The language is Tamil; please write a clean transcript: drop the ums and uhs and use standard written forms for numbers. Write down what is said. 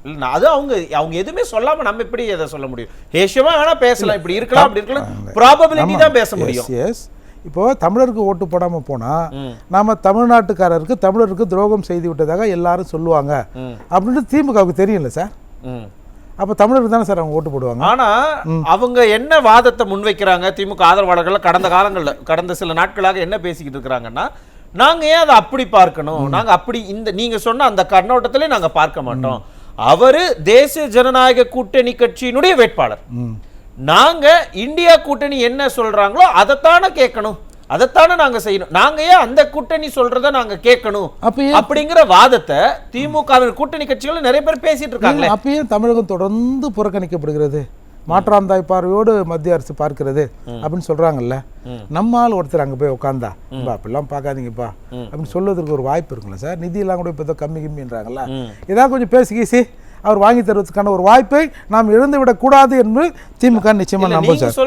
இல்ல அது அவங்க எதுவுமே சொல்லாம நம்ம எப்படி எதை சொல்ல முடியும்? ஹேஷமா வேணா பேசலாம், இப்படி இருக்கலாம் அப்படி இருக்கலாம், ப்ராபபிலிட்டி தான் பேச முடியும். எஸ், இப்போ தமிழருக்கு ஓட்டு போடாம போனா நாம தமிழ்நாட்டுக்காரருக்கு தமிழருக்கு துரோகம் செய்து விட்டதாக எல்லாரும் சொல்லுவாங்க அப்படின்னு திமுகவுக்கு தெரியும்ல சார். அப்ப தமிழருக்கு தானே சார் அவங்க ஓட்டு போடுவாங்க. ஆனா அவங்க என்ன வாதத்தை முன்வைக்கிறாங்க திமுக ஆதரவாளர்கள் கடந்த காலங்கள்ல கடந்த சில நாட்களாக என்ன பேசிக்கிட்டு இருக்கிறாங்கன்னா, நாங்க ஏன் அதை அப்படி பார்க்கணும், நாங்க அப்படி இந்த நீங்க சொன்ன அந்த கண்ணோட்டத்திலே நாங்க பார்க்க மாட்டோம். அவரு தேசிய ஜனநாயக கூட்டணி கட்சியினுடைய வேட்பாளர், நாங்க இந்தியா கூட்டணி என்ன சொல்றாங்களோ அதைத்தானே கேட்கணும், அதைத்தானே நாங்க செய்யணும், நாங்க ஏன் அந்த கூட்டணி சொல்றத நாங்க கேட்கணும் அப்படிங்கிற வாதத்தை திமுக கூட்டணி கட்சிகள் நிறைய பேர் பேசிட்டு இருக்காங்க. அப்பயே தமிழகம் தொடர்ந்து புறக்கணிக்கப்படுகிறது, மாற்றாந்தாய் பார்வையோடு மத்திய அரசு பார்க்கிறது அப்படின்னு சொல்றாங்கல்ல. நம்மால் ஒருத்தர் அங்க போய் உட்காந்தா அப்படிலாம் பார்க்காதீங்கப்பா அப்படின்னு சொல்வதற்கு ஒரு வாய்ப்பு இருக்குல்ல சார். நிதியெல்லாம் கூட இப்போ கம்மி கம்மின்றாங்கல்ல, ஏதாவது கொஞ்சம் பேசி அவர் வாங்கி தருவதற்கான ஒரு வாய்ப்பை நாம் இழந்து விடக்கூடாது என்று திமுக நிச்சயமா நம்பும் சார்.